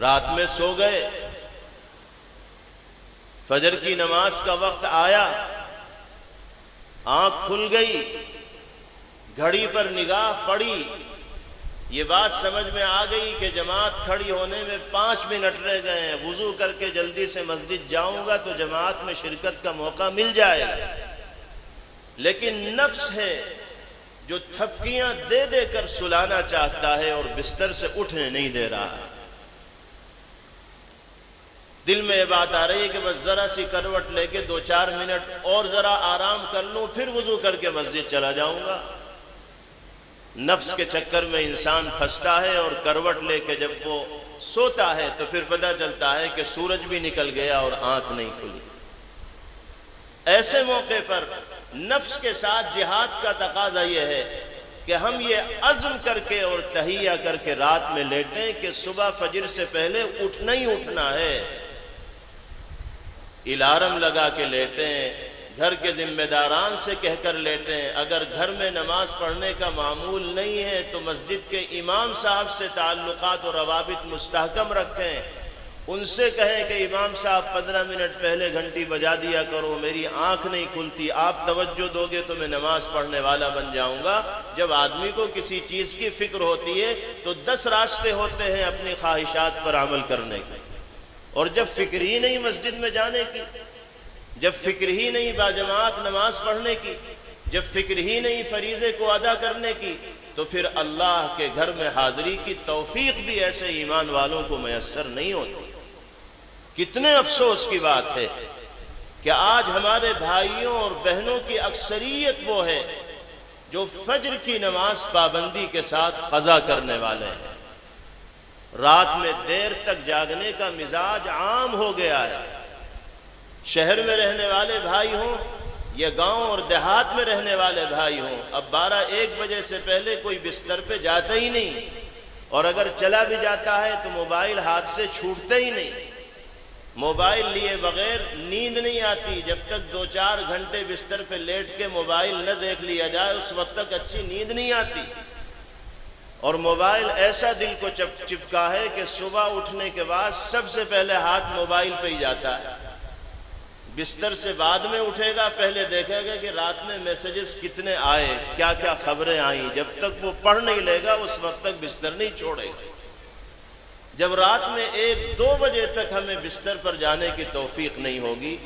رات میں سو گئے، فجر کی نماز کا وقت آیا، آنکھ کھل گئی، گھڑی پر نگاہ پڑی، یہ بات سمجھ میں آ گئی کہ جماعت کھڑی ہونے میں 5 منٹ رہ گئے ہیں، وضو کر کے جلدی سے مسجد جاؤں گا تو جماعت میں شرکت کا موقع مل جائے گا۔ لیکن نفس ہے جو تھپکیاں دے دے کر سلانا چاہتا ہے اور بستر سے اٹھنے نہیں دے رہا ہے۔ دل میں یہ بات آ رہی ہے کہ بس ذرا سی کروٹ لے کے 2-4 منٹ اور ذرا آرام کر لوں، پھر وضو کر کے مسجد چلا جاؤں گا۔ نفس کے چکر میں انسان پھنستا ہے اور کروٹ لے کے جب وہ سوتا ہے تو پھر پتہ چلتا ہے کہ سورج بھی نکل گیا اور آنکھ نہیں کھلی۔ ایسے موقع پر نفس کے ساتھ جہاد کا تقاضا یہ ہے کہ ہم یہ عزم کر کے اور تہیہ کر کے رات میں لیٹیں کہ صبح فجر سے پہلے اٹھنا ہی اٹھنا ہے۔ الارم لگا کے لیٹیں، گھر کے ذمہ داران سے کہہ کر لیٹیں، اگر گھر میں نماز پڑھنے کا معمول نہیں ہے تو مسجد کے امام صاحب سے تعلقات اور روابط مستحکم رکھیں، ان سے کہیں کہ امام صاحب 15 منٹ پہلے گھنٹی بجا دیا کرو، میری آنکھ نہیں کھلتی، آپ توجہ دو گے تو میں نماز پڑھنے والا بن جاؤں گا۔ جب آدمی کو کسی چیز کی فکر ہوتی ہے تو 10 راستے ہوتے ہیں اپنی خواہشات پر عمل کرنے کے، اور جب فکر ہی نہیں مسجد میں جانے کی، جب فکر ہی نہیں باجماعت نماز پڑھنے کی، جب فکر ہی نہیں فریضے کو ادا کرنے کی، تو پھر اللہ کے گھر میں حاضری کی توفیق بھی ایسے ایمان والوں کو میسر نہیں ہوتی۔ کتنے افسوس کی بات ہے کہ آج ہمارے بھائیوں اور بہنوں کی اکثریت وہ ہے جو فجر کی نماز پابندی کے ساتھ قضا کرنے والے ہیں۔ رات میں دیر تک جاگنے کا مزاج عام ہو گیا ہے۔ شہر میں رہنے والے بھائی ہوں یا گاؤں اور دیہات میں رہنے والے بھائی ہوں، اب 12-1 بجے سے پہلے کوئی بستر پہ جاتا ہی نہیں، اور اگر چلا بھی جاتا ہے تو موبائل ہاتھ سے چھوٹتے ہی نہیں۔ موبائل لیے بغیر نیند نہیں آتی، جب تک 2-4 گھنٹے بستر پہ لیٹ کے موبائل نہ دیکھ لیا جائے اس وقت تک اچھی نیند نہیں آتی۔ اور موبائل ایسا دل کو چپکا ہے کہ صبح اٹھنے کے بعد سب سے پہلے ہاتھ موبائل پہ ہی جاتا ہے۔ بستر سے بعد میں اٹھے گا، پہلے دیکھے گا کہ رات میں میسیجز کتنے آئے، کیا کیا خبریں آئیں، جب تک وہ پڑھ نہیں لے گا اس وقت تک بستر نہیں چھوڑے گا۔ جب رات میں 1-2 بجے تک ہمیں بستر پر جانے کی توفیق نہیں ہوگی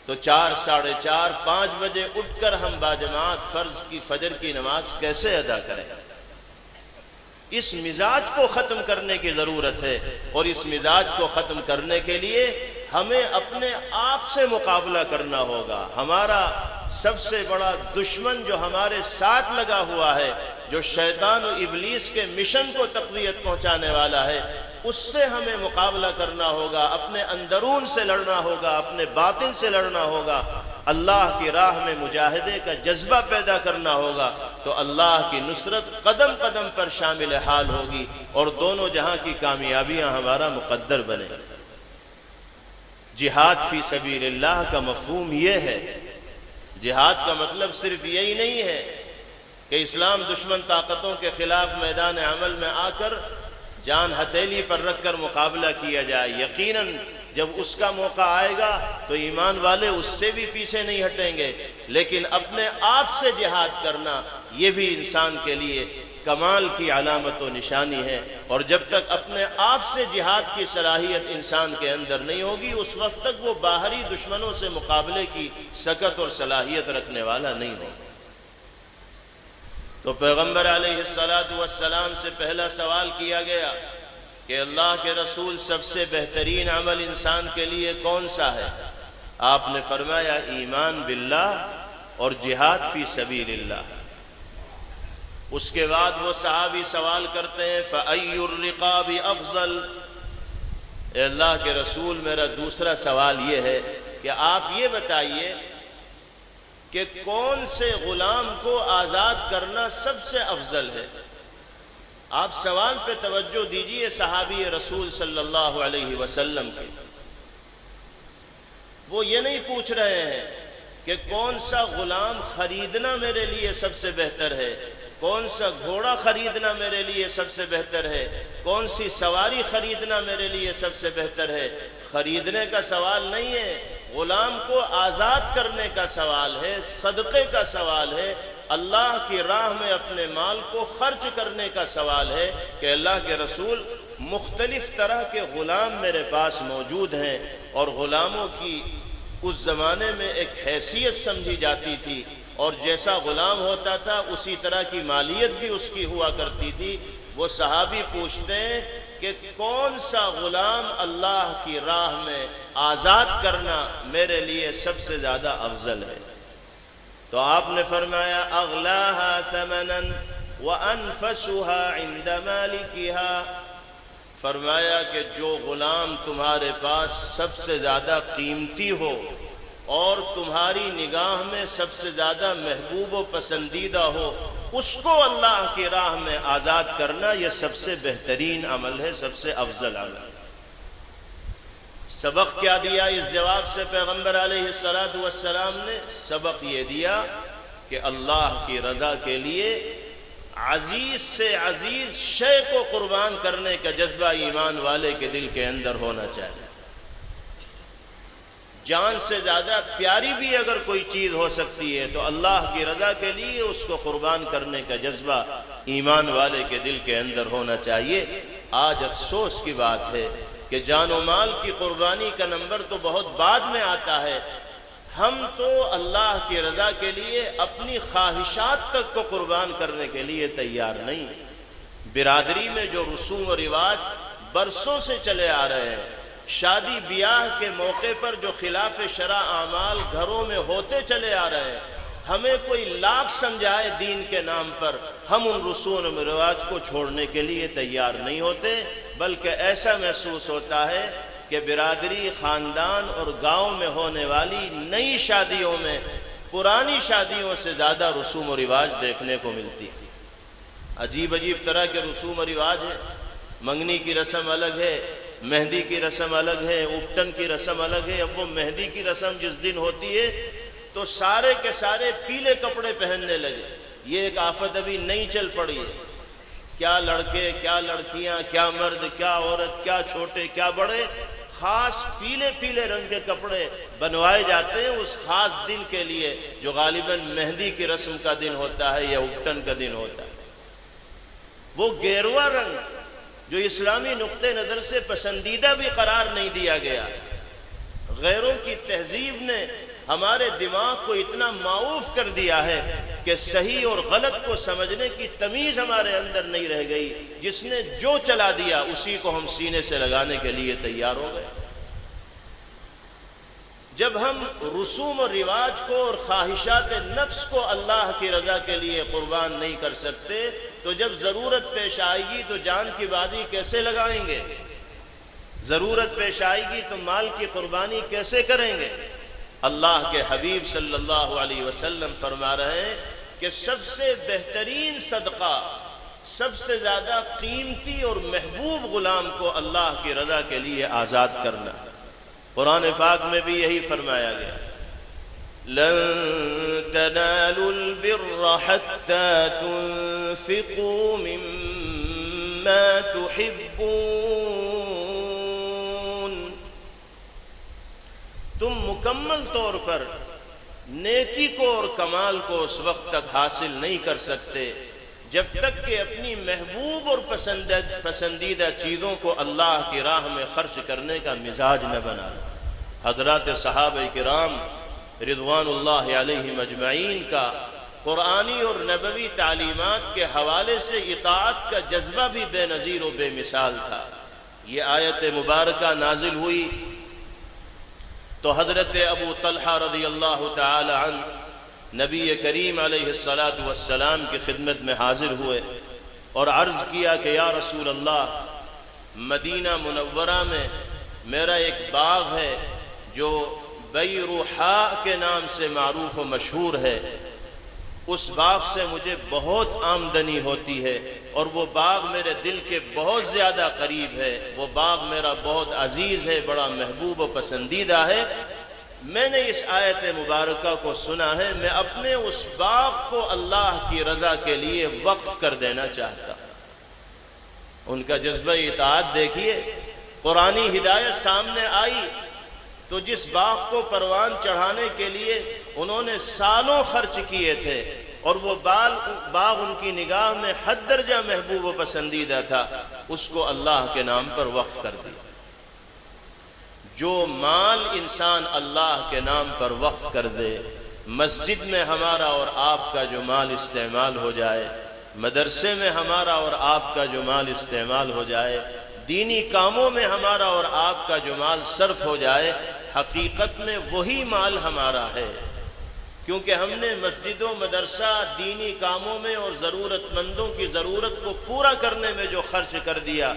تو 4, 4:30, 5 بجے اٹھ کر ہم باجماعت فرض کی فجر کی نماز کیسے ادا کریں؟ اس مزاج کو ختم کرنے کی ضرورت ہے، اور اس مزاج کو ختم کرنے کے لیے ہمیں اپنے آپ سے مقابلہ کرنا ہوگا۔ ہمارا سب سے بڑا دشمن جو ہمارے ساتھ لگا ہوا ہے، جو شیطان و ابلیس کے مشن کو تقویت پہنچانے والا ہے، اس سے ہمیں مقابلہ کرنا ہوگا، اپنے اندرون سے لڑنا ہوگا، اپنے باطن سے لڑنا ہوگا، اللہ کی راہ میں مجاہدے کا جذبہ پیدا کرنا ہوگا، تو اللہ کی نصرت قدم قدم پر شامل حال ہوگی اور دونوں جہاں کی کامیابیاں ہمارا مقدر بنے۔ جہاد فی سبیل اللہ کا مفہوم یہ ہے، جہاد کا مطلب صرف یہی نہیں ہے کہ اسلام دشمن طاقتوں کے خلاف میدان عمل میں آ کر جان ہتھیلی پر رکھ کر مقابلہ کیا جائے۔ یقیناً جب اس کا موقع آئے گا تو ایمان والے اس سے بھی پیچھے نہیں ہٹیں گے، لیکن اپنے آپ سے جہاد کرنا یہ بھی انسان کے لیے کمال کی علامت و نشانی ہے، اور جب تک اپنے آپ سے جہاد کی صلاحیت انسان کے اندر نہیں ہوگی اس وقت تک وہ باہری دشمنوں سے مقابلے کی سکت اور صلاحیت رکھنے والا نہیں ہوگا۔ تو پیغمبر علیہ السلام سے پہلا سوال کیا گیا کہ اللہ کے رسول سب سے بہترین عمل انسان کے لیے کون سا ہے؟ آپ نے فرمایا ایمان باللہ اور جہاد فی سبیل اللہ۔ اس کے بعد وہ صحابی سوال کرتے ہیں فَأَيُّ الرِّقَابِ أَفْضَلُ، اے اللہ کے رسول میرا دوسرا سوال یہ ہے کہ آپ یہ بتائیے کہ کون سے غلام کو آزاد کرنا سب سے افضل ہے؟ آپ سوال پہ توجہ دیجئے صحابی رسول صلی اللہ علیہ وسلم کے۔ وہ یہ نہیں پوچھ رہے ہیں کہ کون سا غلام خریدنا میرے لیے سب سے بہتر ہے، کون سا گھوڑا خریدنا میرے لیے سب سے بہتر ہے، کون سی سواری خریدنا میرے لیے سب سے بہتر ہے۔ خریدنے کا سوال نہیں ہے، غلام کو آزاد کرنے کا سوال ہے، صدقے کا سوال ہے، اللہ کی راہ میں اپنے مال کو خرچ کرنے کا سوال ہے کہ اللہ کے رسول مختلف طرح کے غلام میرے پاس موجود ہیں، اور غلاموں کی اس زمانے میں ایک حیثیت سمجھی جاتی تھی، اور جیسا غلام ہوتا تھا اسی طرح کی مالیت بھی اس کی ہوا کرتی تھی۔ وہ صحابی پوچھتے ہیں کہ کون سا غلام اللہ کی راہ میں آزاد کرنا میرے لیے سب سے زیادہ افضل ہے؟ تو آپ نے فرمایا اغلاها ثمنا وانفسها عند مالکها، فرمایا کہ جو غلام تمہارے پاس سب سے زیادہ قیمتی ہو اور تمہاری نگاہ میں سب سے زیادہ محبوب و پسندیدہ ہو، اس کو اللہ کی راہ میں آزاد کرنا یہ سب سے بہترین عمل ہے، سب سے افضل عمل ہے۔ سبق کیا دیا اس جواب سے پیغمبر علیہ السلام نے؟ سبق یہ دیا کہ اللہ کی رضا کے لیے عزیز سے عزیز شے کو قربان کرنے کا جذبہ ایمان والے کے دل کے اندر ہونا چاہیے۔ جان سے زیادہ پیاری بھی اگر کوئی چیز ہو سکتی ہے تو اللہ کی رضا کے لیے اس کو قربان کرنے کا جذبہ ایمان والے کے دل کے اندر ہونا چاہیے۔ آج افسوس کی بات ہے کہ جان و مال کی قربانی کا نمبر تو بہت بعد میں آتا ہے، ہم تو اللہ کی رضا کے لیے اپنی خواہشات تک کو قربان کرنے کے لیے تیار نہیں۔ برادری میں جو رسوم و رواج برسوں سے چلے آ رہے ہیں، شادی بیاہ کے موقع پر جو خلاف شرع اعمال گھروں میں ہوتے چلے آ رہے ہیں، ہمیں کوئی لاکھ سمجھائے دین کے نام پر ہم ان رسوم و رواج کو چھوڑنے کے لیے تیار نہیں ہوتے، بلکہ ایسا محسوس ہوتا ہے کہ برادری، خاندان اور گاؤں میں ہونے والی نئی شادیوں میں پرانی شادیوں سے زیادہ رسوم و رواج دیکھنے کو ملتی ہے۔ عجیب عجیب طرح کے رسوم و رواج ہیں۔ منگنی کی رسم الگ ہے، مہندی کی رسم الگ ہے، اپٹن کی رسم الگ ہے۔ اب وہ مہندی کی رسم جس دن ہوتی ہے تو سارے کے سارے پیلے کپڑے پہننے لگے۔ یہ ایک آفت ابھی نہیں چل پڑی ہے۔ کیا لڑکے، کیا لڑکیاں، کیا مرد، کیا عورت، کیا چھوٹے، کیا بڑے، خاص پیلے پیلے رنگ کے کپڑے بنوائے جاتے ہیں اس خاص دن کے لیے جو غالباً مہندی کی رسم کا دن ہوتا ہے یا اپٹن کا دن ہوتا ہے۔ وہ گیروا رنگ جو اسلامی نقطہ نظر سے پسندیدہ بھی قرار نہیں دیا گیا، غیروں کی تہذیب نے ہمارے دماغ کو اتنا معوف کر دیا ہے کہ صحیح اور غلط کو سمجھنے کی تمیز ہمارے اندر نہیں رہ گئی۔ جس نے جو چلا دیا اسی کو ہم سینے سے لگانے کے لیے تیار ہو گئے۔ جب ہم رسوم و رواج کو اور خواہشات نفس کو اللہ کی رضا کے لیے قربان نہیں کر سکتے تو جب ضرورت پیش آئے گی تو جان کی بازی کیسے لگائیں گے؟ ضرورت پیش آئے گی تو مال کی قربانی کیسے کریں گے؟ اللہ کے حبیب صلی اللہ علیہ وسلم فرما رہے ہیں کہ سب سے بہترین صدقہ، سب سے زیادہ قیمتی اور محبوب غلام کو اللہ کی رضا کے لیے آزاد کرنا۔ قرآن پاک میں بھی یہی فرمایا گیا، لن تنالوا البر حتى تنفقوا مما تحبون، تم مکمل طور پر نیکی کو اور کمال کو اس وقت تک حاصل نہیں کر سکتے جب تک کہ اپنی محبوب اور پسندیدہ چیزوں کو اللہ کی راہ میں خرچ کرنے کا مزاج نہ بنا۔ حضرات صحابہ کرام رضوان اللہ علیہم اجمعین کا قرآنی اور نبوی تعلیمات کے حوالے سے اطاعت کا جذبہ بھی بے نظیر و بے مثال تھا۔ یہ آیت مبارکہ نازل ہوئی تو حضرت ابو طلحہ رضی اللہ تعالی عنہ نبی کریم علیہ السلام کی خدمت میں حاضر ہوئے اور عرض کیا کہ یا رسول اللہ، مدینہ منورہ میں میرا ایک باغ ہے جو بیروحاء کے نام سے معروف و مشہور ہے، اس باغ سے مجھے بہت آمدنی ہوتی ہے اور وہ باغ میرے دل کے بہت زیادہ قریب ہے، وہ باغ میرا بہت عزیز ہے، بڑا محبوب و پسندیدہ ہے۔ میں نے اس آیت مبارکہ کو سنا ہے، میں اپنے اس باغ کو اللہ کی رضا کے لیے وقف کر دینا چاہتا ہوں۔ ان کا جذبہ اطاعت دیکھیے، قرآنی ہدایت سامنے آئی تو جس باغ کو پروان چڑھانے کے لیے انہوں نے سالوں خرچ کیے تھے اور وہ باغ ان کی نگاہ میں حد درجہ محبوب و پسندیدہ تھا، اس کو اللہ کے نام پر وقف کر دیا۔ جو مال انسان اللہ کے نام پر وقف کر دے، مسجد میں ہمارا اور آپ کا جو مال استعمال ہو جائے، مدرسے میں ہمارا اور آپ کا جو مال استعمال ہو جائے، دینی کاموں میں ہمارا اور آپ کا جو مال صرف ہو جائے، حقیقت میں وہی مال ہمارا ہے، کیونکہ ہم نے مسجد و مدرسہ دینی کاموں میں اور ضرورت مندوں کی ضرورت کو پورا کرنے میں جو خرچ کر دیا،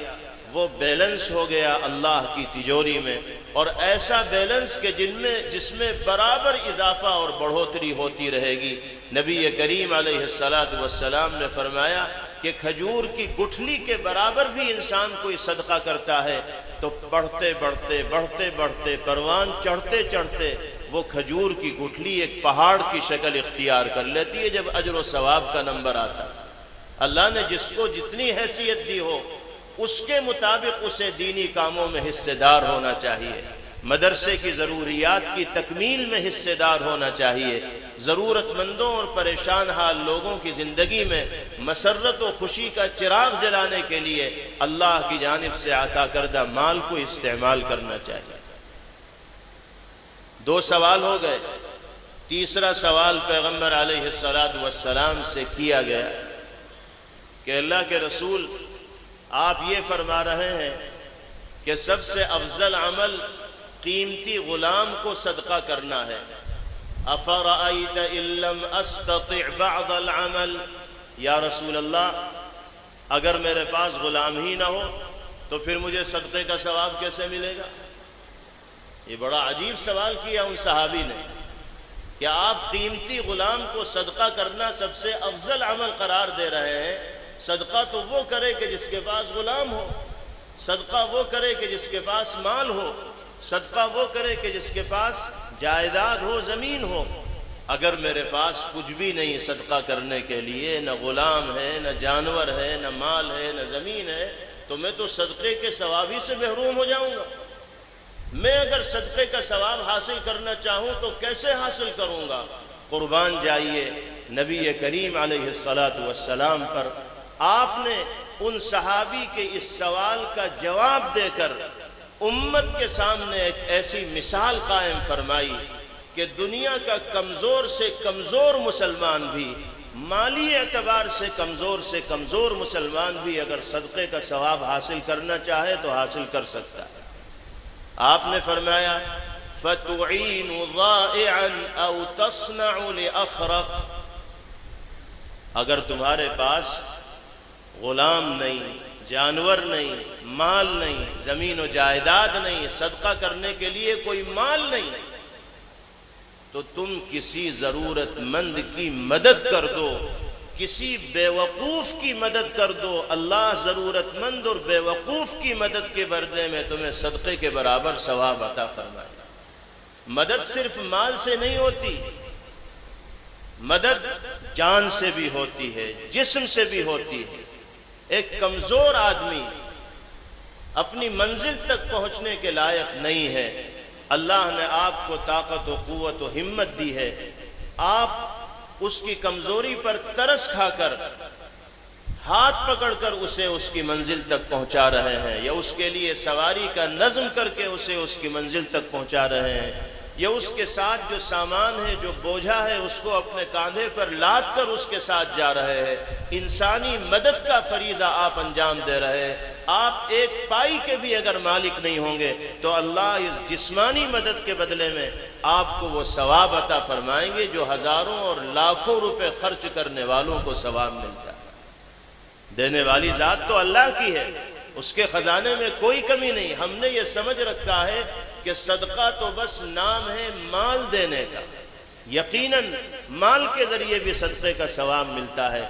وہ بیلنس ہو گیا اللہ کی تجوری میں، اور ایسا بیلنس کہ جس میں برابر اضافہ اور بڑھوتری ہوتی رہے گی۔ نبی کریم علیہ السلام نے فرمایا کہ کھجور کی گٹھلی کے برابر بھی انسان کوئی صدقہ کرتا ہے تو بڑھتے بڑھتے پروان چڑھتے چڑھتے وہ کھجور کی گٹھلی ایک پہاڑ کی شکل اختیار کر لیتی ہے جب اجر و ثواب کا نمبر آتا۔ اللہ نے جس کو جتنی حیثیت دی ہو اس کے مطابق اسے دینی کاموں میں حصے دار ہونا چاہیے، مدرسے کی ضروریات کی تکمیل میں حصے دار ہونا چاہیے، ضرورت مندوں اور پریشان حال لوگوں کی زندگی میں مسرت و خوشی کا چراغ جلانے کے لیے اللہ کی جانب سے عطا کردہ مال کو استعمال کرنا چاہیے۔ 2 سوال ہو گئے۔ تیسرا سوال پیغمبر علیہ السلام سے کیا گیا کہ اللہ کے رسول، آپ یہ فرما رہے ہیں کہ سب سے افضل عمل قیمتی غلام کو صدقہ کرنا ہے۔ افرأیت ان لم استطع بعض العمل، یا رسول اللہ اگر میرے پاس غلام ہی نہ ہو تو پھر مجھے صدقے کا ثواب کیسے ملے گا؟ یہ بڑا عجیب سوال کیا ان صحابی نے کہ آپ قیمتی غلام کو صدقہ کرنا سب سے افضل عمل قرار دے رہے ہیں۔ صدقہ تو وہ کرے کہ جس کے پاس غلام ہو، صدقہ وہ کرے کہ جس کے پاس مال ہو، صدقہ وہ کرے کہ جس کے پاس جائیداد ہو، زمین ہو۔ اگر میرے پاس کچھ بھی نہیں صدقہ کرنے کے لیے، نہ غلام ہے، نہ جانور ہے، نہ مال ہے، نہ زمین ہے، تو میں تو صدقے کے ثواب ہی سے محروم ہو جاؤں گا۔ میں اگر صدقے کا ثواب حاصل کرنا چاہوں تو کیسے حاصل کروں گا؟ قربان جائیے نبی کریم علیہ السلام پر آپ نے ان صحابی کے اس سوال کا جواب دے کر امت کے سامنے ایک ایسی مثال قائم فرمائی کہ دنیا کا کمزور سے کمزور مسلمان بھی، مالی اعتبار سے کمزور مسلمان بھی اگر صدقے کا ثواب حاصل کرنا چاہے تو حاصل کر سکتا ہے۔ آپ نے فرمایا فَتُعِينُ ضَائِعًا أَوْ تَصْنَعُ لِأَخْرَقٍ، اگر تمہارے پاس غلام نہیں، جانور نہیں، مال نہیں، زمین و جائیداد نہیں، صدقہ کرنے کے لیے کوئی مال نہیں، تو تم کسی ضرورت مند کی مدد کر دو، کسی بے وقوف کی مدد کر دو۔ اللہ ضرورت مند اور بے وقوف کی مدد کے بدلے میں تمہیں صدقے کے برابر ثواب عطا فرمائے۔ مدد صرف مال سے نہیں ہوتی، مدد جان سے بھی ہوتی ہے، جسم سے بھی ہوتی ہے۔ ایک کمزور آدمی اپنی منزل تک پہنچنے کے لائق نہیں ہے، اللہ نے آپ کو طاقت و قوت و ہمت دی ہے، آپ اس کی کمزوری پر ترس کھا کر ہاتھ پکڑ کر اسے اس کی منزل تک پہنچا رہے ہیں، یا اس کے لیے سواری کا نظم کر کے اسے اس کی منزل تک پہنچا رہے ہیں، یا اس کے ساتھ جو سامان ہے، جو بوجھا ہے، اس کو اپنے کاندھے پر لاد کر اس کے ساتھ جا رہے ہیں۔ انسانی مدد کا فریضہ آپ انجام دے رہے ہیں۔ آپ ایک پائی کے بھی اگر مالک نہیں ہوں گے تو اللہ اس جسمانی مدد کے بدلے میں آپ کو وہ ثواب عطا فرمائیں گے جو ہزاروں اور لاکھوں روپے خرچ کرنے والوں کو ثواب ملتا ہے۔ دینے والی ذات تو اللہ کی ہے، اس کے خزانے میں کوئی کمی نہیں۔ ہم نے یہ سمجھ رکھا ہے کہ صدقہ تو بس نام ہے مال دینے کا، یقیناً مال کے ذریعے بھی صدقے کا ثواب ملتا ہے،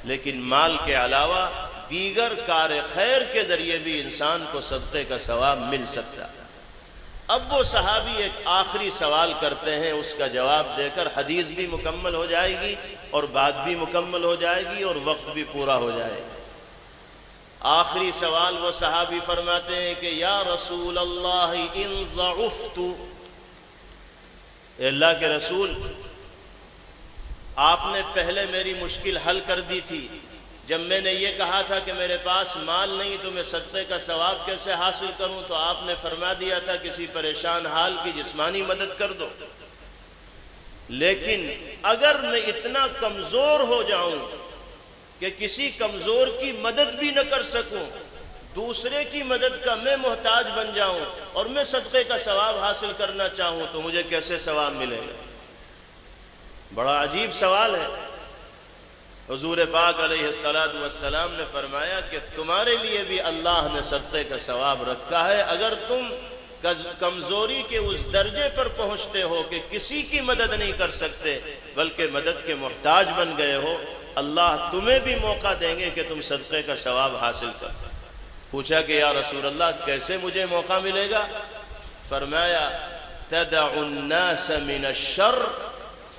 لیکن مال کے علاوہ دیگر کار خیر کے ذریعے بھی انسان کو صدقے کا ثواب مل سکتا ہے۔ اب وہ صحابی ایک آخری سوال کرتے ہیں، اس کا جواب دے کر حدیث بھی مکمل ہو جائے گی اور بات بھی مکمل ہو جائے گی اور وقت بھی پورا ہو جائے گا۔ آخری سوال وہ صحابی فرماتے ہیں کہ یا رسول اللہ ان ضعفت، اے اللہ کے رسول، آپ نے پہلے میری مشکل حل کر دی تھی جب میں نے یہ کہا تھا کہ میرے پاس مال نہیں تو میں صدقے کا ثواب کیسے حاصل کروں، تو آپ نے فرما دیا تھا کسی پریشان حال کی جسمانی مدد کر دو، لیکن اگر میں اتنا کمزور ہو جاؤں کہ کسی کمزور کی مدد بھی نہ کر سکوں، دوسرے کی مدد کا میں محتاج بن جاؤں اور میں صدقے کا ثواب حاصل کرنا چاہوں تو مجھے کیسے ثواب ملے گا؟ بڑا عجیب سوال ہے۔ حضور پاک علیہ السلام نے فرمایا کہ تمہارے لیے بھی اللہ نے صدقے کا ثواب رکھا ہے، اگر تم کمزوری کے اس درجے پر پہنچتے ہو کہ کسی کی مدد نہیں کر سکتے بلکہ مدد کے محتاج بن گئے ہو، اللہ تمہیں بھی موقع دیں گے کہ تم صدقے کا ثواب حاصل کر۔ پوچھا کہ یا رسول اللہ کیسے مجھے موقع ملے گا؟ فرمایا تدع الناس من الشر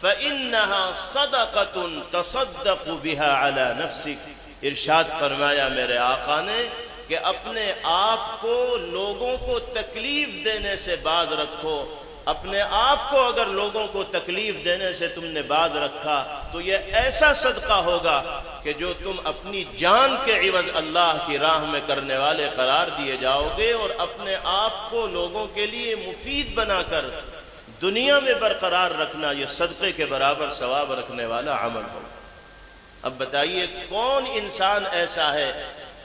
فإنها صدقة تصدق بها على نفسك۔ ارشاد فرمایا میرے آقا نے کہ اپنے آپ کو لوگوں کو تکلیف دینے سے باز رکھو، اپنے آپ کو اگر لوگوں کو تکلیف دینے سے تم نے باز رکھا تو یہ ایسا صدقہ ہوگا کہ جو تم اپنی جان کے عوض اللہ کی راہ میں کرنے والے قرار دیے جاؤ گے، اور اپنے آپ کو لوگوں کے لیے مفید بنا کر دنیا میں برقرار رکھنا یہ صدقے کے برابر ثواب رکھنے والا عمل ہوگا۔ اب بتائیے کون انسان ایسا ہے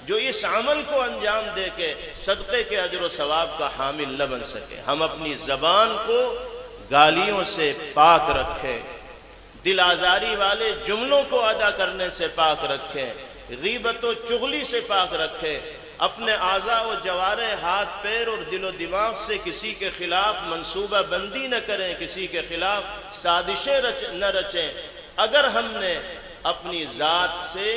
جو اس عمل کو انجام دے کے صدقے کے اجر و ثواب کا حامل نہ بن سکے؟ ہم اپنی زبان کو گالیوں سے پاک رکھیں، دل آزاری والے جملوں کو ادا کرنے سے پاک رکھیں، غیبت و چغلی سے پاک رکھیں، اپنے اعضاء و جوارح ہاتھ پیر اور دل و دماغ سے کسی کے خلاف منصوبہ بندی نہ کریں، کسی کے خلاف سازشیں نہ رچیں۔ اگر ہم نے اپنی ذات سے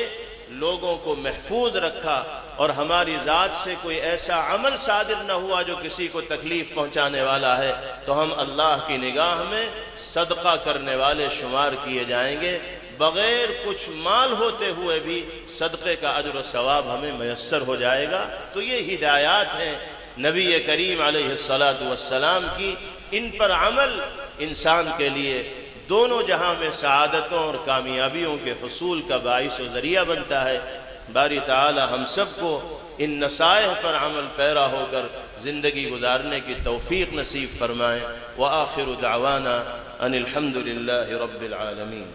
لوگوں کو محفوظ رکھا اور ہماری ذات سے کوئی ایسا عمل صادر نہ ہوا جو کسی کو تکلیف پہنچانے والا ہے تو ہم اللہ کی نگاہ میں صدقہ کرنے والے شمار کیے جائیں گے، بغیر کچھ مال ہوتے ہوئے بھی صدقے کا اجر و ثواب ہمیں میسر ہو جائے گا۔ تو یہ ہدایات ہیں نبی کریم علیہ السلام کی، ان پر عمل انسان کے لیے دونوں جہاں میں سعادتوں اور کامیابیوں کے حصول کا باعث و ذریعہ بنتا ہے۔ باری تعالی ہم سب کو ان نصائح پر عمل پیرا ہو کر زندگی گزارنے کی توفیق نصیب فرمائیں۔ وآخر دعوانا ان الحمد للہ رب العالمین۔